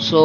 So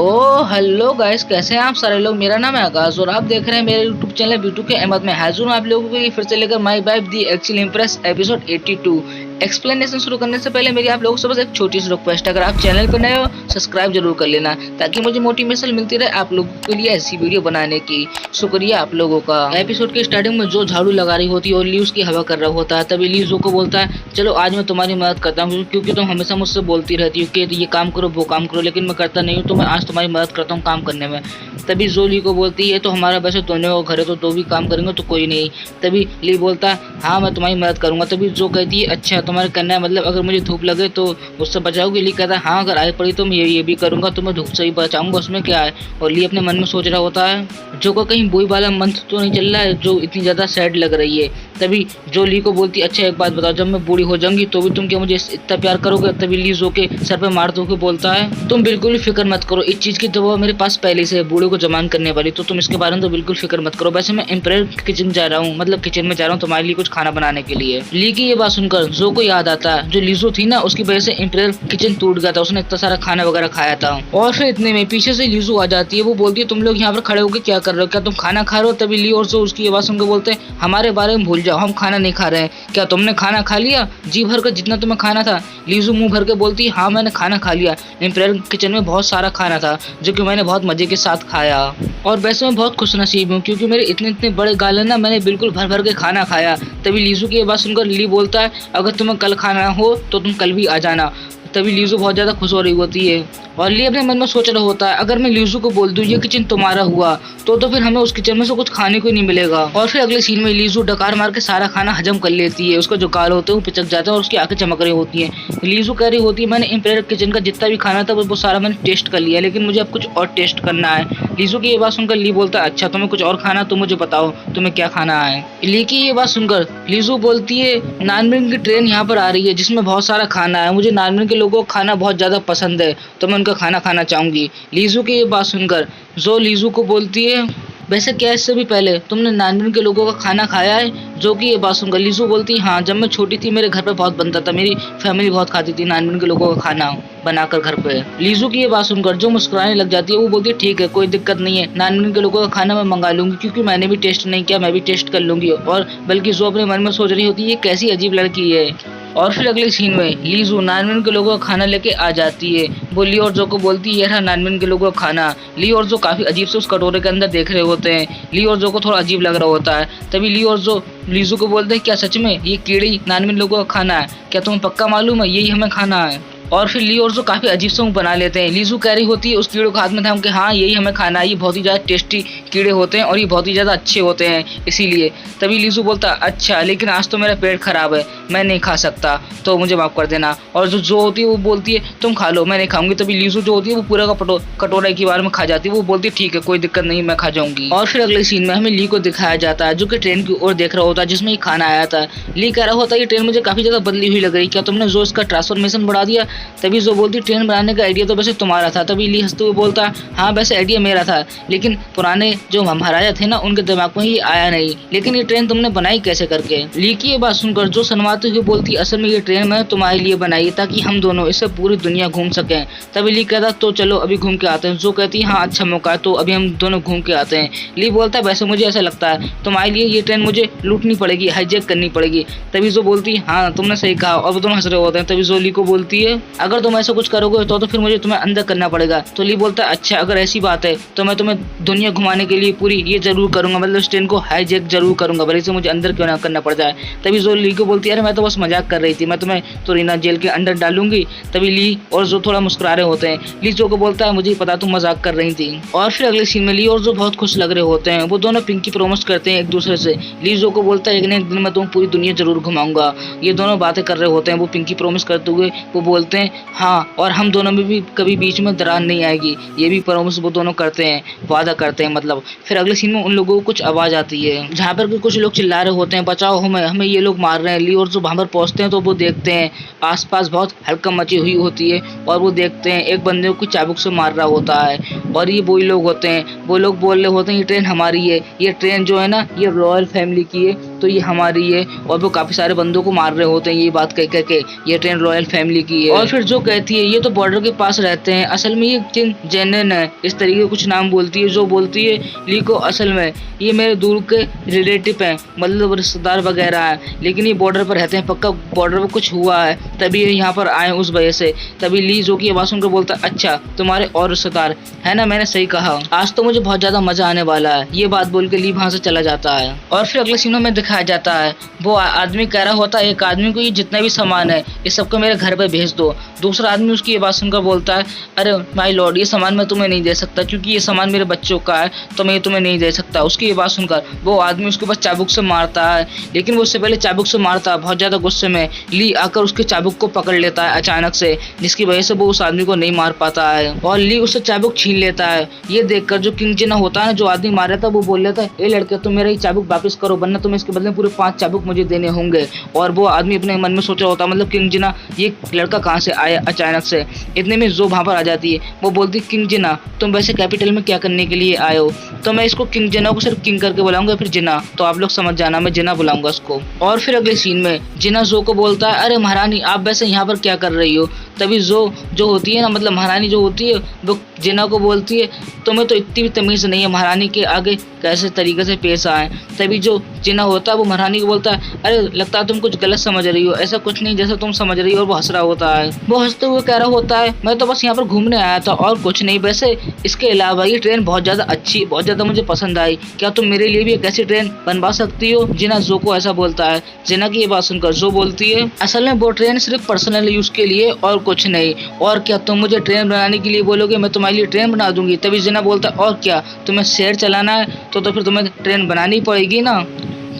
hello guys, कैसे हैं आप सारे लोग। मेरा नाम है आकाश और आप देख रहे हैं मेरे यूट्यूब चैनल ब्यूटी के अहमद में। हाजिर हूं आप लोगों के लिए फिर से लेकर my wife the actual impress episode 82। Explanation शुरू करने से पहले मेरी आप लोगों से बस एक छोटी सी रिक्वेस्ट है, अगर आप चैनल पर नए हो सब्सक्राइब जरूर कर लेना ताकि मुझे मोटिवेशन मिलती रहे आप लोगों के लिए ऐसी वीडियो बनाने की। शुक्रिया आप लोगों का। एपिसोड के स्टार्टिंग में जो झाड़ू लगा रही होती है और ली उसकी हवा कर रहा होता है, तभी ली जो को बोलता है चलो आज मैं तुम्हारी मदद करता हूँ क्योंकि तुम हमेशा मुझसे बोलती रहती हो कि ये काम करो वो काम करो, लेकिन मैं करता नहीं हूँ, तो मैं आज तुम्हारी मदद करता हूँ काम करने में। तभी जो ली को बोलती है तो हमारा वैसे दोनों घर है तो दो भी काम करेंगे तो कोई नहीं। तभी ली बोलता है हाँ मैं तुम्हारी मदद करूंगा। तभी जो कहती है अच्छा तुम्हारे करना है मतलब अगर मुझे धूप लगे तो उससे बचाओगे। ली कहता है हाँ अगर आग पड़ी तो मैं ये भी करूंगा, तो मैं धूप से ही बचाऊंगा, उसमें क्या है। और ली अपने मन में सोच रहा होता है जो को कहीं बोई वाला मंत्र तो नहीं चल रहा है जो इतनी ज्यादा सैड लग रही है। तभी जो ली को बोलती अच्छा एक बात बताओ, जब मैं बूढ़ी हो जाऊंगी तो भी तुम क्या मुझे इतना प्यार करोगे। तभी ली जो के सर पे मारते हुए बोलता है तुम बिल्कुल भी फिक्र मत करो, इस चीज की दवा मेरे पास पहले से है बूढ़े को जमान करने वाली, तो तुम इसके बारे में तो बिल्कुल फिक्र मत करो। वैसे मैं एम्पायर किचन जा रहा हूँ, मतलब किचन में जा रहा हूँ तुम्हारे लिए कुछ खाना बनाने के लिए। ली की ये बात सुनकर जो को याद आता है जो लीजो थी ना उसकी वजह से एम्पायर किचन टूट गया था, उसने इतना सारा खाना वगैरह खाया था। और फिर इतने में पीछे से लीजो आ जाती है, वो बोलती है तुम लोग यहाँ पर खड़े होकर क्या कर रहे हो, क्या तुम खाना खा रहे हो। तभी ली और जो उसकी आवाज सुनकर बोलते हैं हमारे बारे में भूल जाओ, हम खाना नहीं खा रहे हैं। क्या तुमने खाना खा लिया जी भर कर जितना तुम्हें खाना था। लीजू मुंह भर के बोलती है हाँ मैंने खाना खा लिया, एम्पायर किचन में बहुत सारा खाना था जो कि मैंने बहुत मजे के साथ खाया और वैसे मैं बहुत खुश नसीब हूँ क्योंकि मेरे इतने इतने बड़े गाल है ना, मैंने बिल्कुल भर भर के खाना खाया। तभी लीजू की ये बात सुनकर ली बोलता है अगर तुम्हें कल खाना हो तो तुम कल भी आ जाना। तभी लीजू बहुत ज्यादा खुश हो रही होती है और ली अपने मन में सोच रहा होता है अगर मैं लीजू को बोल दूं ये किचन तुम्हारा हुआ तो फिर हमें उस किचन में से कुछ खाने को नहीं मिलेगा। और फिर अगले सीन में लीजू डकार मार के सारा खाना हजम कर लेती है, उसका जो गाल होते हैं वो पिचक जाते हैं और उसकी आंखें चमक रही होती हैं। लीजू कह रही होती है मैंने एम्पायर किचन का जितना भी खाना था वो सारा मैंने टेस्ट कर लिया, लेकिन मुझे अब कुछ और टेस्ट करना है। लीजू की ये बात सुनकर ली बोलता है अच्छा तुम्हें कुछ और खाना तो मुझे बताओ तुम्हें क्या खाना है। ली की ये बात सुनकर लीजू बोलती है नानबिन की ट्रेन यहाँ पर आ रही है जिसमें बहुत सारा खाना है, मुझे नानबिन के लोगों को खाना बहुत ज्यादा पसंद है तो मैं उनका खाना खाना चाहूंगी। लीजू की ये बात सुनकर जो लीजू को बोलती है वैसे क्या इससे भी पहले तुमने नानबिन के लोगों का खाना खाया है। जो कि ये बात सुनकर लीजू बोलती है हाँ जब मैं छोटी थी मेरे घर पे बहुत बनता था, मेरी फैमिली बहुत खाती थी नानबिन के लोगों का खाना बनाकर घर पे। लीजू की ये बात सुनकर जो मुस्कुराने लग जाती है वो बोलती है ठीक है कोई दिक्कत नहीं है, नानबिन के लोगों का खाना मैं मंगा लूंगी क्योंकि मैंने भी टेस्ट नहीं किया, मैं भी टेस्ट कर लूंगी। और बल्कि जो अपने मन में सोच रही होती है ये कैसी अजीब लड़की है। और फिर अगले सीन में लीजू नानबिन के लोगों का खाना लेके आ जाती है, वो ली और जो को बोलती है ये रहा नानबिन के लोगों का खाना। ली और जो काफी अजीब से उस कटोरे के अंदर देख रहे होते हैं, ली और जो को थोड़ा अजीब लग रहा होता है। तभी ली और जो लीजू को बोलते हैं क्या सच में ये कीड़ी नानबिन लोगों का खाना है, क्या तुम्हें पक्का मालूम है यही हमें खाना है। और फिर ली और जो काफी अजीब से मुंह बना लेते हैं। लीजू कह रही होती है उस कीड़े को हाथ में थाम के हाँ यही हमें खाना है, ये बहुत ही ज्यादा टेस्टी कीड़े होते हैं और ये बहुत ही ज्यादा अच्छे होते हैं इसीलिए। तभी लीजू बोलता अच्छा लेकिन आज तो मेरा पेट खराब है मैं नहीं खा सकता तो मुझे माफ कर देना। और जो होती है वो बोलती है तुम खा लो मैं नहीं खाऊंगी। तभी लीजू जो होती है वो पूरा का कटोरा एक ही बार में खा जाती है, वो बोलती है ठीक है कोई दिक्कत नहीं मैं खा जाऊंगी। और फिर अगले सीन में हमें ली को दिखाया जाता है जो कि ट्रेन की ओर देख रहा होता है जिसमें ये खाना आया था। ली कह रहा होता है ये ट्रेन मुझे काफी ज्यादा बदली हुई लग रही, क्या तुमने जो इसका ट्रांसफॉर्मेशन बढ़ा दिया। तभी जो बोलती ट्रेन बनाने का आइडिया तो वैसे तुम्हारा था। तभी ली हंसते हुए बोलता हाँ वैसे आइडिया मेरा था लेकिन पुराने जो महाराजा थे ना उनके दिमाग में ये आया नहीं, लेकिन ये ट्रेन तुमने बनाई कैसे करके। ली की ये बात सुनकर जो शर्माते हुए बोलती असल में ये ट्रेन मैंने तुम्हारे लिए बनाई ताकि हम दोनों इससे पूरी दुनिया घूम सकें। तभी ली कहता तो चलो अभी घूम के आते हैं। जो कहती हाँ अच्छा मौका है तो अभी हम दोनों घूम के आते हैं। ली बोलता वैसे मुझे ऐसा लगता है तुम्हारे लिए ये ट्रेन मुझे लूटनी पड़ेगी, हाईजैक करनी पड़ेगी। तभी जो बोलती हाँ तुमने सही कहा और वो दोनों हंस रहे होते हैं। तभी जो ली को बोलती है अगर तुम ऐसा कुछ करोगे तो फिर मुझे तुम्हें अंदर करना पड़ेगा। तो ली बोलता है अच्छा अगर ऐसी बात है तो मैं तुम्हें दुनिया घुमाने के लिए पूरी ये जरूर करूंगा, मतलब इस ट्रेन को हाईजैक जरूर करूंगा भले से मुझे अंदर क्यों ना करना पड़ जाए। तभी जो ली को बोलती है अरे मैं तो बस मजाक कर रही थी, मैं तुम्हें तोरीना जेल के अंदर डालूंगी। तभी ली और जो थोड़ा मुस्कुरा रहे होते हैं। ली जो को बोलता है मुझे पता तुम मजाक कर रही थी। और फिर अगले सीन में ली और जो बहुत खुश लग रहे होते हैं, वो दोनों पिंकी प्रॉमिस करते हैं एक दूसरे से। ली जो को बोलता है एक दिन मैं तुम्हें पूरी दुनिया जरूर घुमाऊंगा। ये दोनों बातें कर रहे होते हैं, वो पिंकी प्रॉमिस करते हुए वो बोलते हैं हाँ और हम दोनों में भी कभी बीच में दरार नहीं आएगी, ये भी प्रॉमिस वो दोनों करते हैं, वादा करते हैं मतलब। फिर अगले सीन में उन लोगों को कुछ आवाज आती है जहाँ पर कुछ लोग चिल्ला रहे होते हैं बचाओ हमें हमें ये लोग मार रहे हैं। ली और जो वहाँ पर पहुंचते हैं तो वो देखते हैं आसपास बहुत हड़कंप मची हुई होती है और वो देखते हैं एक बंदे को चाबुक से मार रहा होता है और ये वही लोग होते हैं, वो लोग बोल रहे होते हैं ये ट्रेन हमारी है, ये ट्रेन जो है ना ये रॉयल फैमिली की है तो ये हमारी है। और वो काफी सारे बंदों को मार रहे होते हैं ये बात कह कह के ये ट्रेन रॉयल फैमिली की है। और फिर जो कहती है ये तो बॉर्डर के पास रहते हैं, असल में ये किंग जेनन है, इस तरीके के कुछ नाम बोलती है। जो बोलती है ली को असल में ये मेरे दूर के रिलेटिव हैं, मतलब रिश्तेदार वगैरह है, लेकिन ये बॉर्डर पर रहते हैं, पक्का बॉर्डर पर कुछ हुआ है तभी ये यहाँ पर आए उस वजह से। तभी ली जो की आवाज सुनकर बोलता है अच्छा तुम्हारे और रिश्तेदार है ना, मैंने सही कहा, आज तो मुझे बहुत ज्यादा मजा आने वाला है। ये बात बोल के ली वहां से चला जाता है। और फिर अगले सीनों में दिखाया जाता है वो आदमी कह रहा होता है एक आदमी को ये जितना भी सामान है ये सबको मेरे घर पे भेज दो। दूसरा आदमी उसकी ये बात सुनकर बोलता है अरे माय लॉर्ड ये सामान मैं तुम्हें नहीं दे सकता क्योंकि ये सामान मेरे बच्चों का है तो मैं ये तुम्हें नहीं दे सकता। उसकी ये बात सुनकर वो आदमी उसके पास चाबुक से मारता है, लेकिन वो उससे पहले चाबुक से मारता है बहुत ज्यादा गुस्से में। ली आकर उसके चाबुक को पकड़ लेता है अचानक से, जिसकी वजह से वो उस आदमी को नहीं मार पाता है और ली उससे चाबुक छीन लेता है। ये देखकर जो किंग जिना होता है ना जो आदमी मार रहा था वो बोल लेता है ए लड़के तुम मेरा ये चाबुक वापस करो वरना तुम्हें इसके बदले पूरे 5 चाबुक मुझे देने होंगे। और वो आदमी अपने मन में सोच रहा होता है मतलब किंग जिना ये लड़का कहाँ से आया अचानक से। इतने में जो वहाँ पर आ जाती है वो बोलती किंग जिना तुम वैसे कैपिटल में क्या करने के लिए आए हो, तो मैं इसको किंग जिना को सिर्फ किंग करके बुलाऊंगा फिर जिना, तो आप लोग समझ जाना मैं जिना बुलाऊंगा उसको। और फिर अगले सीन में जिना जो को बोलता है अरे महारानी आप वैसे यहाँ पर क्या कर रही हो। तभी जो होती है ना मतलब महारानी जो होती है वो जिना को बोलती है तुम्हें तो इतनी भी तमीज नहीं है महारानी के आगे कैसे तरीके से पेश आए। तभी जो जिना होता है वो महारानी को बोलता है अरे लगता है तुम कुछ गलत समझ रही हो, ऐसा कुछ नहीं जैसा तुम समझ रही हो। और वो हंस रहा होता है, वो हंसते हुए कह रहा होता है मैं तो बस यहाँ पर घूमने आया था और कुछ नहीं, वैसे इसके अलावा ये ट्रेन बहुत ज्यादा अच्छी बहुत ज्यादा मुझे पसंद आई, क्या तुम मेरे लिए भी एक ऐसी ट्रेन बनवा सकती हो। जिना जो को ऐसा बोलता है। जिना की ये बात सुनकर जो बोलती है असल में वो ट्रेन सिर्फ पर्सनल यूज के लिए और कुछ नहीं, और क्या तुम मुझे ट्रेन बनाने के लिए बोलोगे मैं तुम्हारे लिए ट्रेन बना दूंगी। तभी जिना बोलता है और क्या तुम्हें शहर चलाना है तो फिर तुम्हें ट्रेन बनानी पड़ेगी ना।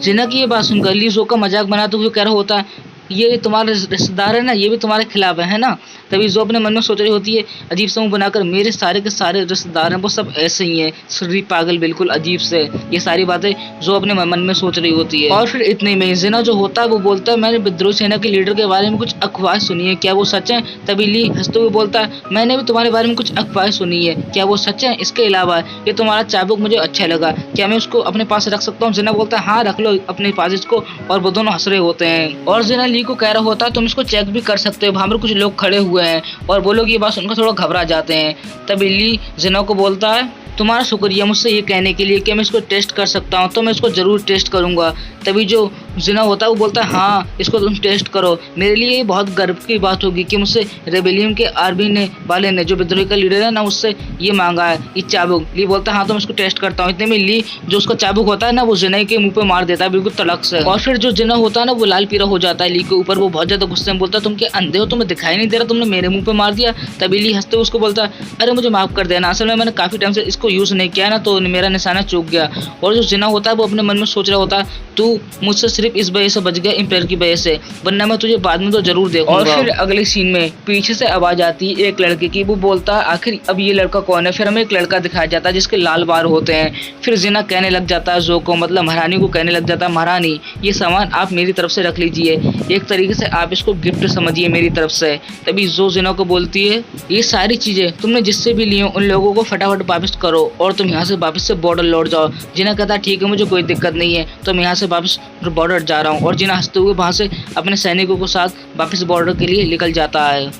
जिना की ये बात सुनकर ली जो का मजाक बनाते हुए कह रहा होता है ये तुम्हारे रिश्तेदार है ना ये भी तुम्हारे खिलाफ है ना। तभी जो अपने मन में सोच रही होती है अजीब समूह बनाकर मेरे सारे के सारे रिश्तेदार हैं वो सब ऐसे ही हैं श्री पागल बिल्कुल अजीब से, ये सारी बातें जो अपने मन में सोच रही होती है। और फिर इतने में जिना जो होता है वो बोलता है मैंने विद्रोही सेना के लीडर के बारे में कुछ अफवाह सुनी है, क्या वो सच है। तभी ली हंसते हुए बोलता है मैंने भी तुम्हारे बारे में कुछ अफवाह सुनी है, क्या वो सच है। इसके अलावा ये तुम्हारा चाबुक मुझे अच्छा लगा, क्या मैं उसको अपने पास रख सकता हूँ। जिना बोलता है हाँ रख लो अपने पास इसको। और वो दोनों हंस रहे होते हैं और जिना ली को कह रहा होता है तुम इसको चेक भी कर सकते हो, वहां पर कुछ लोग खड़े हुए हैं। और वो लोग ये बात सुनकर थोड़ा घबरा जाते हैं। तभी ली जिना को बोलता है तुम्हारा शुक्रिया मुझसे ये कहने के लिए कि मैं इसको टेस्ट कर सकता हूँ, तो मैं इसको जरूर टेस्ट करूंगा। तभी जो जिना होता है वो बोलता है हाँ इसको तुम टेस्ट करो, मेरे लिए ये बहुत गर्व की बात होगी कि मुझसे रेबेलियन के आर्मी ने वाले ने जो विद्रोही का लीडर है ना उससे ये मांगा है ये चाबुक। ली बोलता है हाँ तो मैं इसको टेस्ट करता हूँ। इतने में ली जो उसका चाबुक होता है ना वो जिना के मुंह पे मार देता है बिल्कुल तड़क से। और फिर जो जिना होता है ना वो लाल पीला हो जाता है ली के ऊपर, वो बहुत ज्यादा गुस्से में बोलता है तुम क्या अंधे हो, तुम्हें दिखाई नहीं दे रहा, तुमने मेरे मुंह पे मार दिया। तभी ली हंसते हुए उसको बोलता है अरे मुझे माफ कर देना, असल में मैंने काफी टाइम से इसको यूज नहीं किया ना तो मेरा निशाना चूक गया। और जो जिना होता है वो अपने मन में सोच रहा होता है तू मुझसे सिर्फ इस वजह से बच गया एम्पायर की वजह से, वरना मैं तुझे बाद में तो जरूर देखूंगा। और फिर अगले सीन में पीछे से आवाज आती है एक लड़के की, वो बोलता है आखिर अब ये लड़का कौन है। फिर हमें एक लड़का दिखाया जाता है जिसके लाल बाल होते हैं। फिर जिना कहने लग जाता है जो को मतलब महारानी को कहने लग जाता है महारानी ये सामान आप मेरी तरफ से रख लीजिए, एक तरीके से आप इसको गिफ्ट समझिए मेरी तरफ से। तभी जो जिना को बोलती है ये सारी चीजें तुमने जिससे भी ली उन लोगों को फटाफट वापस करो और तुम यहाँ से वापस से बॉर्डर लौट जाओ। जिना कहता है ठीक है मुझे कोई दिक्कत नहीं है तो मैं यहाँ से वापस बॉर्डर जा रहा हूँ। और जिना हंसते हुए वहां से अपने सैनिकों के साथ वापस बॉर्डर के लिए निकल जाता है।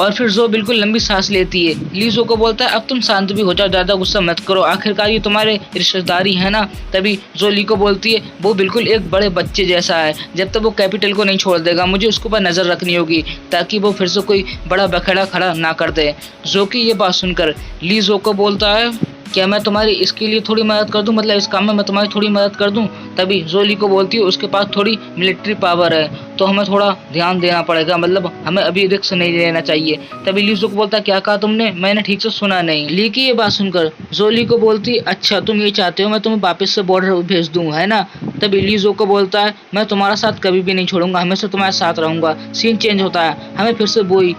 और फिर जो बिल्कुल लंबी सांस लेती है। ली जो को बोलता है अब तुम शांत भी हो जाओ, ज्यादा गुस्सा मत करो, आखिरकार ये तुम्हारे रिश्तेदारी है ना। तभी जो ली को बोलती है वो बिल्कुल एक बड़े बच्चे जैसा है, जब तक वो कैपिटल को नहीं छोड़ देगा मुझे उसके ऊपर नजर रखनी होगी ताकि वो फिर से कोई बड़ा बखेड़ा खड़ा ना कर दे। जो की ये बात सुनकर ली जो को बोलता है क्या मैं तुम्हारी इसके लिए थोड़ी मदद कर दूं, मतलब इस काम में मैं तुम्हारी थोड़ी मदद कर दूं। तभी जोली को बोलती है उसके पास थोड़ी मिलिट्री पावर है तो हमें थोड़ा ध्यान देना पड़ेगा, मतलब हमें अभी रिस्क नहीं लेना चाहिए। तभी लीजो को बोलता है क्या कहा तुमने, मैंने ठीक से सुना नहीं। ली की ये बात सुनकर जोली को बोलती अच्छा तुम ये चाहते हो मैं तुम्हें वापस से बॉर्डर भेज दूं है ना। तभी लीजो को बोलता है मैं तुम्हारा साथ कभी भी नहीं छोड़ूंगा, हमेशा तुम्हारे साथ रहूंगा। सीन चेंज होता है, हमें फिर से वही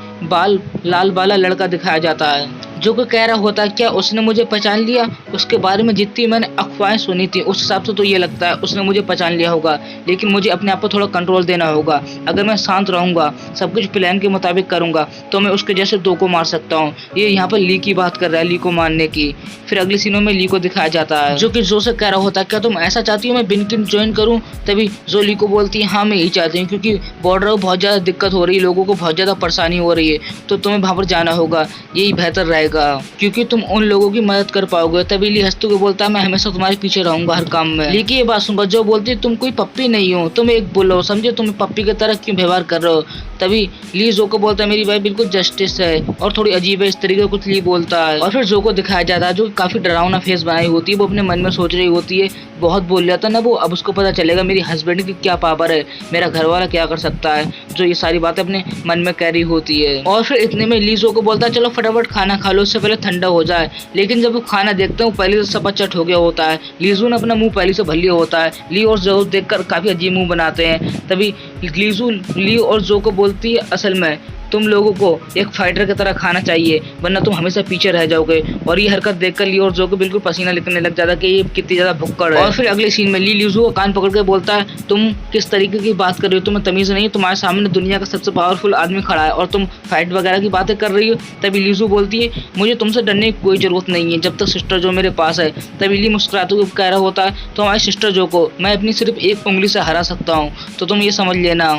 लाल वाला लड़का दिखाया जाता है। जो कि कह रहा होता है क्या उसने मुझे पहचान लिया, उसके बारे में जितनी मैंने अफवाहें सुनी थी उस हिसाब से तो ये लगता है उसने मुझे पहचान लिया होगा, लेकिन मुझे अपने आप पर थोड़ा कंट्रोल देना होगा। अगर मैं शांत रहूंगा, सब कुछ प्लान के मुताबिक करूंगा तो मैं उसके जैसे 2 को मार सकता हूँ। ये यहाँ पर ली की बात कर रहा है, ली को मारने की। फिर अगले सीनों में ली को दिखाया जाता है जो कि जो से कह रहा होता है क्या तुम ऐसा चाहती हो मैं बिनकिन ज्वाइन करूं। तभी जो ली को बोलती है हाँ मैं यही चाहती हूँ, क्योंकि बॉर्डर में बहुत ज्यादा दिक्कत हो रही है, लोगों को बहुत ज्यादा परेशानी हो रही है, तो तुम्हें वहां पर जाना होगा, यही बेहतर रहेगा क्योंकि तुम उन लोगों की मदद कर पाओगे। तभी ली हंसते हुए बोलता है मैं हमेशा तुम्हारे पीछे रहूंगा हर काम में। ली की ये बात सुनकर जो बोलती है तुम कोई पप्पी नहीं हो, तुम एक बोलो समझे, तुम पप्पी की तरह क्यों व्यवहार कर रहे हो। तभी ली जो को बोलता है मेरी भाई बिल्कुल जस्टिस है, और थोड़ी अजीब है इस तरीके का कुछ ली बोलता है। और फिर जो को दिखाया जाता है जो काफी डरावना फेस बनाई होती है, वो अपने मन में सोच रही होती है बहुत बोल जाता ना वो, अब उसको पता चलेगा मेरी हस्बैंड की क्या पावर है, मेरा घर वाला क्या कर सकता है, जो ये सारी बातें अपने मन में कह रही होती है। और फिर इतने में ली जो को बोलता है चलो फटाफट खाना खा लो, उससे पहले ठंडा हो जाए। लेकिन जब वो खाना देखते हैं वो पहले से सपचट हो गया होता है, लीजू ने अपना मुंह पहले से भर लिया होता है। ली और जो देखकर काफी अजीब मुंह बनाते हैं। तभी ली और जो को बोलती है असल में तुम लोगों को एक फाइटर की तरह खाना चाहिए वरना तुम हमेशा पीछे रह जाओगे। और ये हरकत देखकर ली और जो को बिल्कुल पसीना निकलने लग जाता है कि ये कितनी ज्यादा भुक्कड़ है। और फिर अगले सीन में ली लीजू को कान पकड़ के बोलता है तुम किस तरीके की बात कर रही हो, तुम्हें तमीज नहीं है, तुम्हारे सामने दुनिया का सबसे पावरफुल आदमी खड़ा है और तुम फाइट वगैरह की बातें कर रही हो। तभी लीजू बोलती है मुझे तुमसे डरने की कोई जरूरत नहीं है जब तक सिस्टर जो मेरे पास है। तभी ली मुस्कुराते हुए कह रहा होता है तो हमारी सिस्टर जो को मैं अपनी सिर्फ एक उंगली से हरा सकता हूँ, तो तुम ये समझ लेना।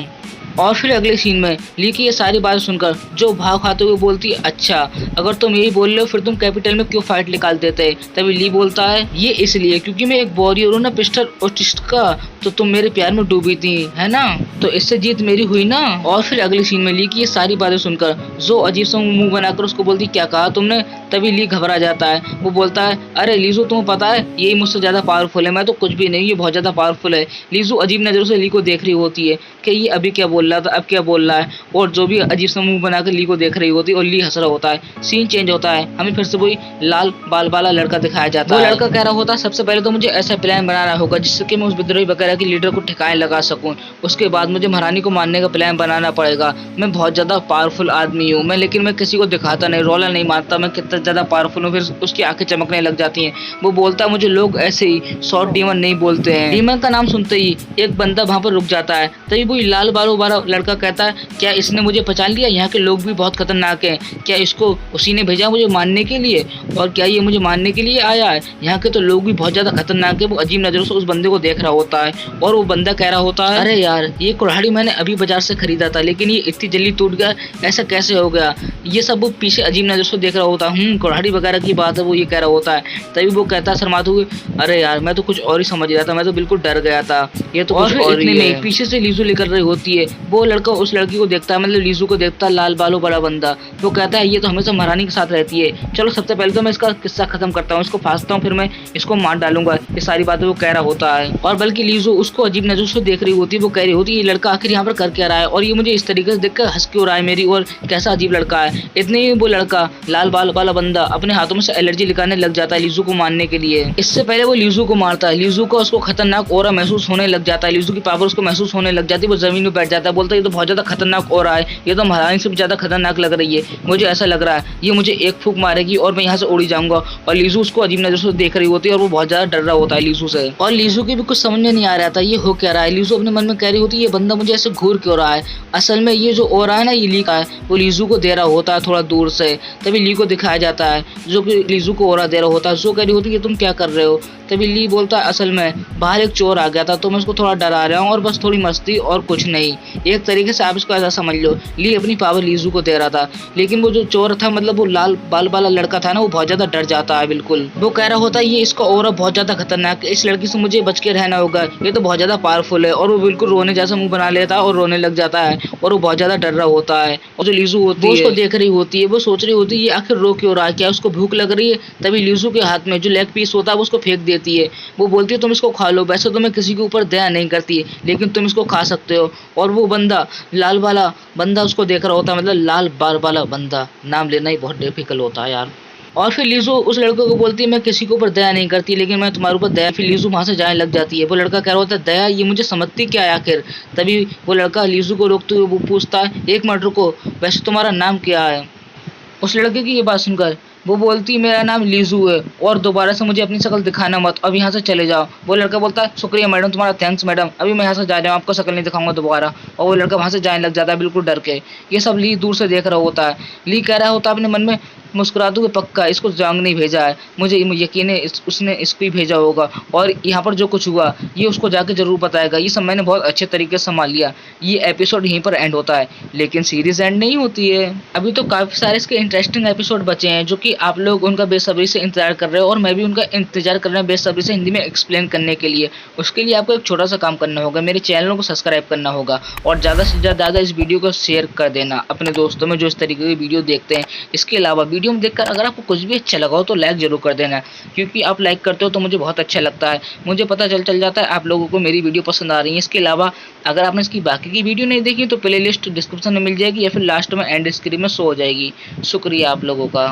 और फिर अगले सीन में ली की ये सारी बातें सुनकर जो भाव खाते हुए बोलती है अच्छा अगर तुम यही बोल रहे हो फिर तुम कैपिटल में क्यों फाइट निकाल देते। तभी ली बोलता है ये इसलिए क्योंकि मैं एक वॉरियर हूँ ना पिस्टल ऑटिस्ट का, तो तुम मेरे प्यार में डूबी थी है ना, तो इससे जीत मेरी हुई ना। और फिर अगले सीन में ली की ये सारी बातें सुनकर जो अजीब सा मुंह बनाकर उसको बोलती क्या कहा तुमने। तभी ली घबरा जाता है, वो बोलता है अरे लीजू तुम्हें पता है यही मुझसे ज्यादा पावरफुल है, मैं तो कुछ भी नहीं, ये बहुत ज्यादा पावरफुल है। लीजू अजीब नजरों से ली को देख रही होती है कि ये अभी क्या बोल रहा था अब क्या बोल रहा है, और जो भी अजीब सा मुंह बनाकर ली को देख रही होती है और ली हंस रहा होता है। सीन चेंज होता है, हमें फिर से वही लाल बाल वाला लड़का दिखाया जाता है। वो लड़का कह रहा होता है सबसे पहले तो मुझे ऐसा प्लान बनाना होगा जिससे कि मैं उस विद्रोही वगैरह की लीडर को ठिकाने लगा सकूं, उसके बाद मुझे महारानी को मारने का प्लान बनाना पड़ेगा। मैं बहुत ज्यादा पावरफुल आदमी हूँ मैं, लेकिन मैं किसी को दिखाता नहीं, रोला नहीं मारता, मैं कितना ज्यादा पावरफुल हूँ। फिर उसकी आंखें चमकने लग जाती हैं। वो बोलता है मुझे लोग ऐसे ही शॉर्ट डीमन नहीं बोलते हैं। डीमन का नाम सुनते ही एक बंदा वहां पर रुक जाता है। तभी वही लाल बालों वाला लड़का कहता है क्या इसने मुझे पहचान लिया, यहाँ के लोग भी बहुत खतरनाक हैं, क्या इसको उसी ने भेजा मुझे मारने के लिए, और क्या ये मुझे मारने के लिए आया है, यहाँ के तो लोग भी बहुत ज्यादा खतरनाक है। वो अजीब नजरों से उस बंदे को देख रहा होता है और वो बंदा कह रहा होता है अरे यार ये कुल्हाड़ी मैंने अभी बाजार से खरीदा था लेकिन ये इतनी जल्दी टूट गया, ऐसा कैसे हो गया। ये सब वो पीछे अजीब नजरों से देख रहा होता है, कुल्हाड़ी वगैरह की बात है वो ये कह रहा होता है। तभी वो कहता है शर्माते हुए अरे यार मैं तो कुछ और ही समझ रहा था, मैं तो बिल्कुल डर गया था, ये तो कुछ और ही है। पीछे से लीजू लेकर रही होती है, वो लड़का उस लड़की को देखता है, मतलब लीजू को देखता है, लाल बालों बड़ा बंदा। वो कहता है ये तो हमेशा महारानी के साथ रहती है, चलो सबसे पहले तो मैं इसका किस्सा खत्म करता हूँ, इसको फांसता हूँ, फिर मैं इसको मार डालूंगा। ये सारी बातें वो कह रहा होता है और बल्कि लीजू उसको अजीब नजरों से देख रही होती है। वो कह रही होती है ये लड़का आखिर यहाँ पर कर क्या रहा है और ये मुझे इस तरीके से देखकर हंस क्यों रहा है मेरी, और कैसा अजीब लड़का है। इतने ही वो लड़का लाल बाल वाला बंदा अपने हाथों में से एलर्जी निकालने लग जाता है लीजू को मारने के लिए। इससे पहले वो लीजू को मारता है, लीजू को उसको खतरनाक ऑरा महसूस होने लग जाता है, लीजू की पावर उसको महसूस होने लग जाती है। वो जमीन में बैठ जाता है, बोलता है ये तो बहुत ज्यादा खतरनाक ऑरा है, ये तो महारानी से भी ज्यादा खतरनाक लग रही है, मुझे ऐसा लग रहा है ये मुझे एक फूंक मारेगी और मैं यहाँ से उड़ी जाऊंगा। और लीजू उसको अजीब नजर से देख रही होती है और वो बहुत ज्यादा डर रहा होता है लीजू से। और लीजू की भी कुछ समझ में नहीं आ रहा था ये हो क्या रहा है। लीजू अपने मन में कह रही होती है ये बंदा मुझे ऐसे घूर क्यों रहा है, असल में ये जो ऑरा है ना ये ली का है, वो लीजू को दे रहा होता है थोड़ा दूर से। तभी ली को दिखाया जाता है जो कि लीजू को ऑरा दे रहा होता है। जो कह रही होती है तुम क्या कर रहे हो। तभी ली बोलता है असल में बाहर एक चोर आ गया था तो मैं उसको थोड़ा डरा रहा हूँ और बस थोड़ी मस्ती और कुछ नहीं, एक तरीके से आप इसको ऐसा समझ लो। ली अपनी पावर लीजू को दे रहा था, लेकिन वो जो चोर था मतलब वो लाल बाल वाला लड़का था ना वो बहुत ज्यादा डर जाता है बिल्कुल। वो कह रहा होता है ये इसका ऑरा बहुत ज्यादा खतरनाक है, इस लड़की से मुझे बच के रहना होगा, ये तो बहुत ज्यादा पावरफुल है। और वो बिल्कुल रोने जैसा मुंह बना लेता है और रोने लग जाता है और वो बहुत ज्यादा डर रहा होता है। और जो लीजू होती है उसको देख रही होती है, वो सोच रही होती है ये आखिर रो क्यों रहा है, क्या उसको भूख लग रही है। तभी लीजू के हाथ में जो लेग पीस होता है वो उसको फेंक देती है। वो बोलती है तुम इसको खा लो, वैसे तो मैं किसी के ऊपर दया नहीं करती लेकिन तुम इसको खा सकते हो। और वो बंदा लाल वाला बंदा उसको देख रहा होता है, मतलब लाल बाल वाला बंदा, नाम लेना ही बहुत डिफिकल्ट होता है यार। और फिर लीजू उस लड़के को बोलती है मैं किसी के ऊपर दया नहीं करती लेकिन मैं तुम्हारे ऊपर दया। फिर लीजू वहां से जाने लग जाती है। वो लड़का कह रहा होता है दया, ये मुझे समझती क्या है आखिर। तभी वो लड़का लीजू को रोकते हुए वो पूछता है एक मिनट रुको, वैसे तुम्हारा नाम क्या है। उस लड़के की ये बात सुनकर वो बोलती मेरा नाम लीजू है और दोबारा से मुझे अपनी शक्ल दिखाना मत, अब यहाँ से चले जाओ। वो लड़का बोलता है शुक्रिया मैडम, तुम्हारा थैंक्स मैडम, अभी मैं यहाँ से जा रहा हूँ, आपको शक्ल नहीं दिखाऊंगा दोबारा। और वो लड़का वहाँ से जाने लग जाता है बिल्कुल डर के। ये सब ली दूर से देख रहा होता है। ली कह रहा होता है अपने मन में, मुस्कुरा दूंगा पक्का, इसको जंग नहीं भेजा है, मुझे यकीन है उसने इसको ही भेजा होगा और यहाँ पर जो कुछ हुआ ये उसको जाके जरूर बताएगा। ये सब मैंने बहुत अच्छे तरीके से संभाल लिया। ये एपिसोड यहीं पर एंड होता है, लेकिन सीरीज एंड नहीं होती है। अभी तो काफी सारे इसके इंटरेस्टिंग एपिसोड बचे हैं जो कि आप लोग उनका बेसब्री से इंतजार कर रहे हो और मैं भी उनका इंतजार कर रहा हूँ बेसब्री से हिंदी में एक्सप्लेन करने के लिए। उसके लिए आपको एक छोटा सा काम करना होगा, मेरे चैनल को सब्सक्राइब करना होगा और ज़्यादा से ज़्यादा इस वीडियो को शेयर कर देना अपने दोस्तों में जो इस तरीके की वीडियो देखते हैं। इसके अलावा वीडियो में देखकर अगर आपको कुछ भी अच्छा लगा हो तो लाइक जरूर कर देना, क्योंकि आप लाइक करते हो तो मुझे बहुत अच्छा लगता है, मुझे पता चल जाता है आप लोगों को मेरी वीडियो पसंद आ रही है। इसके अलावा अगर आपने इसकी बाकी की वीडियो नहीं देखी तो प्लेलिस्ट डिस्क्रिप्शन में मिल जाएगी या फिर लास्ट में एंड स्क्रीन में शो हो जाएगी। शुक्रिया आप लोगों का।